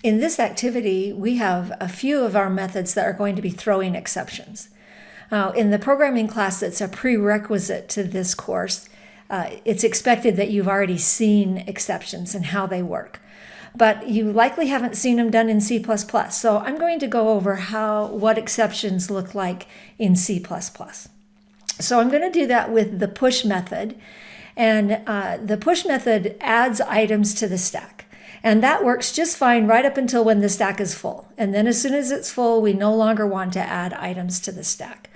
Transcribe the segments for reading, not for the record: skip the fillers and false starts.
In this activity, we have a few of our methods that are going to be throwing exceptions. In the programming class that's a prerequisite to this course, it's expected that you've already seen exceptions and how they work. But you likely haven't seen them done in C++. So I'm going to go over what exceptions look like in C++. So I'm going to do that with the push method. And the push method adds items to the stack. And that works just fine right up until when the stack is full. And then as soon as it's full, we no longer want to add items to the stack.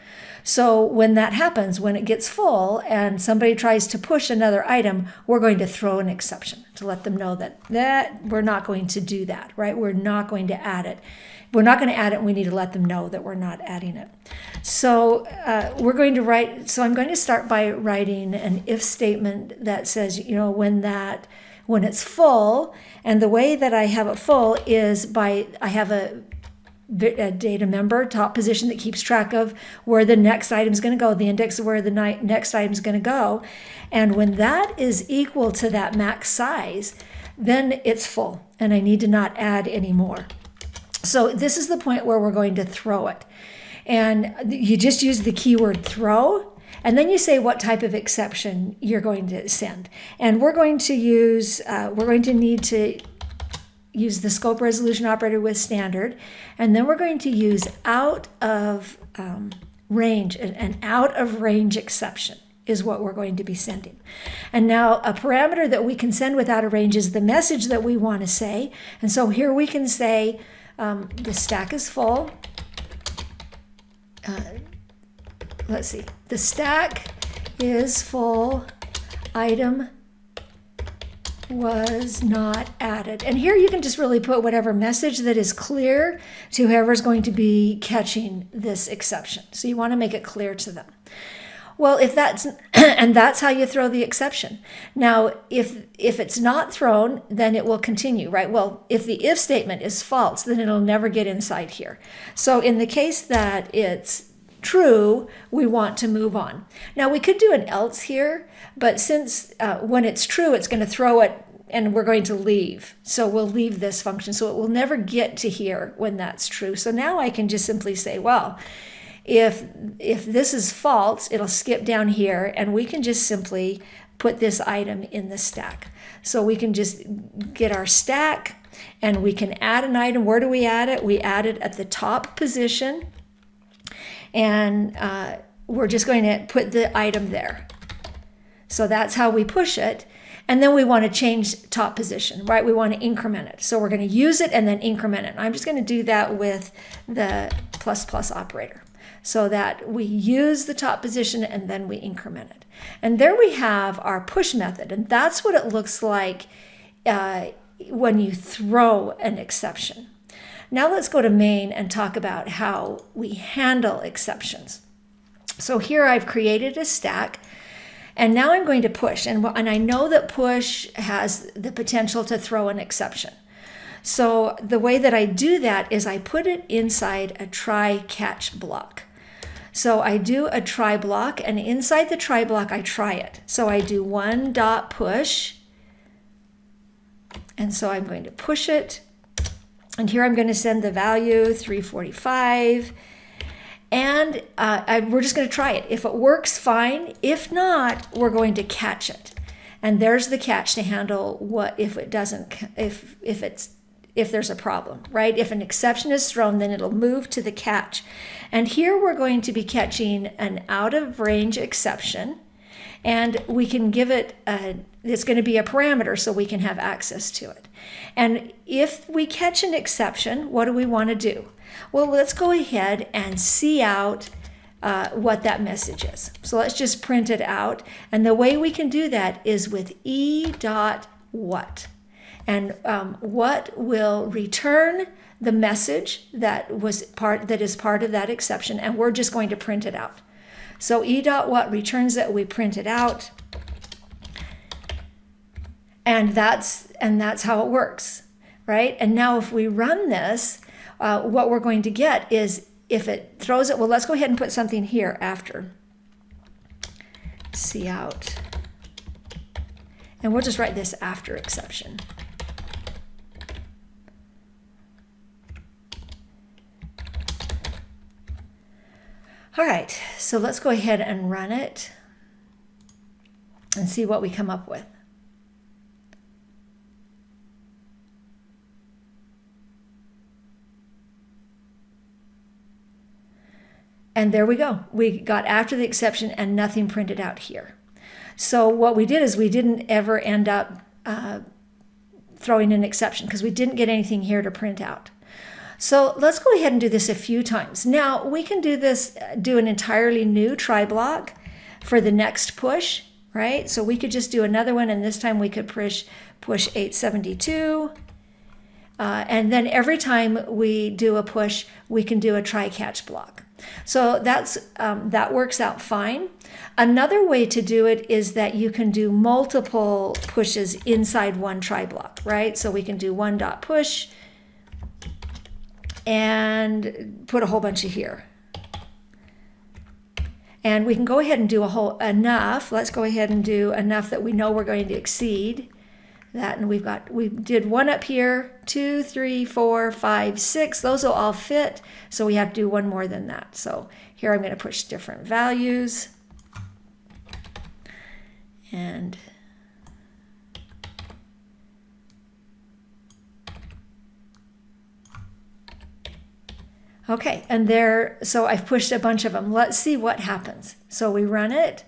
So when that happens, when it gets full and somebody tries to push another item, we're going to throw an exception to let them know that we're not going to do that, right? We're not going to add it. We're not going to add it, and we need to let them know that we're not adding it. So I'm going to start by writing an if statement that says, when it's full, and the way that I have it full is I have a data member, top position, that keeps track of where the next item is going to go, the index of where the next item is going to go. And when that is equal to that max size, then it's full, and I need to not add any more. So this is the point where we're going to throw it. And you just use the keyword throw, and then you say what type of exception you're going to send. And we're going to need to use the scope resolution operator with standard, and then we're going to use out of range, an out of range exception is what we're going to be sending. And now a parameter that we can send with out of range is the message that we want to say. And so here we can say the stack is full. Let's see, the stack is full, item was not added. And here you can just really put whatever message that is clear to whoever's going to be catching this exception. So you want to make it clear to them. Well, if that's, and that's how you throw the exception. Now, if it's not thrown, then it will continue, right? Well, if the if statement is false, then it'll never get inside here. So in the case that it's true, we want to move on. Now we could do an else here, but since when it's true, it's going to throw it and we're going to leave. So we'll leave this function. So it will never get to here when that's true. So now I can just simply say, well, if this is false, it'll skip down here and we can just simply put this item in the stack. So we can just get our stack and we can add an item. Where do we add it? We add it at the top position. And we're just going to put the item there. So that's how we push it. And then we want to change top position, right? We want to increment it. So we're going to use it and then increment it. And I'm just going to do that with the + operator so that we use the top position and then we increment it. And there we have our push method. And that's what it looks like when you throw an exception. Now let's go to main and talk about how we handle exceptions. So here I've created a stack, and now I'm going to push. And I know that push has the potential to throw an exception. So the way that I do that is I put it inside a try-catch block. So I do a try block, and inside the try block, I try it. So I do one.push, and so I'm going to push it. And here I'm going to send the value 345, and we're just going to try it. If it works, fine. If not, we're going to catch it. And there's the catch to handle what if it doesn't, if there's a problem, right? If an exception is thrown, then it'll move to the catch. And here we're going to be catching an out of range exception, and we can give it it's going to be a parameter so we can have access to it. And if we catch an exception, what do we want to do? Well, let's go ahead and see out what that message is. So let's just print it out. And the way we can do that is with e.what. And what will return the message that is part of that exception, and we're just going to print it out. So e.what returns that we print it out. And that's how it works, right? And now if we run this, what we're going to get is if it throws it, well, let's go ahead and put something here after. See out. And we'll just write this after exception. All right, so let's go ahead and run it and see what we come up with. And there we go. We got after the exception and nothing printed out here. So what we did is we didn't ever end up throwing an exception because we didn't get anything here to print out. So let's go ahead and do this a few times. Now we can do this, do an entirely new try block for the next push, right? So we could just do another one, and this time we could push 872. And then every time we do a push, we can do a try catch block. So that works out fine. Another way to do it is that you can do multiple pushes inside one try block, right? So we can do one dot push and put a whole bunch of here. And we can go ahead and do enough. Let's go ahead and do enough that we know we're going to exceed that. And we did one up here, 2, 3, 4, 5, 6. Those will all fit. So we have to do one more than that. So here I'm going to push different values. And okay, and there, so I've pushed a bunch of them. Let's see what happens. So we run it.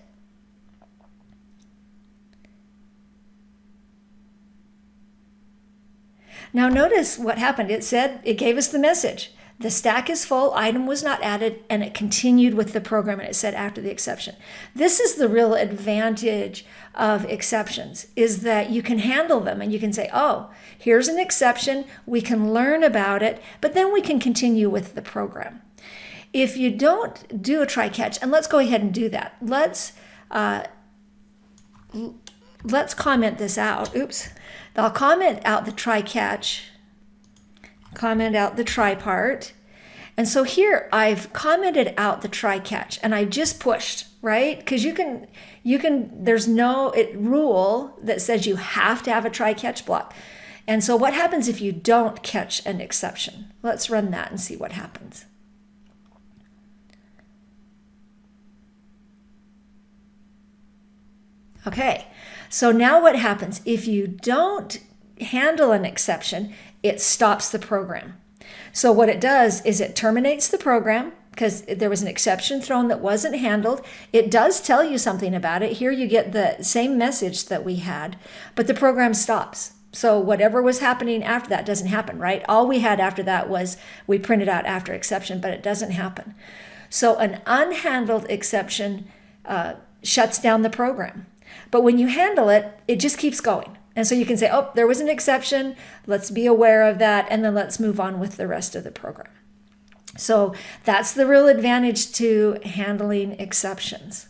Now notice what happened. It gave us the message. The stack is full, item was not added, and it continued with the program, and it said after the exception. This is the real advantage of exceptions, is that you can handle them and you can say, oh, here's an exception, we can learn about it, but then we can continue with the program. If you don't do a try catch, and let's go ahead and do that. Let's comment this out. Oops. I'll comment out the try catch, comment out the try part. And so here I've commented out the try catch and I just pushed, right? Because you can, there's no rule that says you have to have a try catch block. And so what happens if you don't catch an exception? Let's run that and see what happens. Okay, so now what happens? If you don't handle an exception, it stops the program. So what it does is it terminates the program because there was an exception thrown that wasn't handled. It does tell you something about it. Here you get the same message that we had, but the program stops. So whatever was happening after that doesn't happen, right? All we had after that was we printed out after exception, but it doesn't happen. So an unhandled exception shuts down the program. But when you handle it, it just keeps going. And so you can say, oh, there was an exception. Let's be aware of that. And then let's move on with the rest of the program. So that's the real advantage to handling exceptions.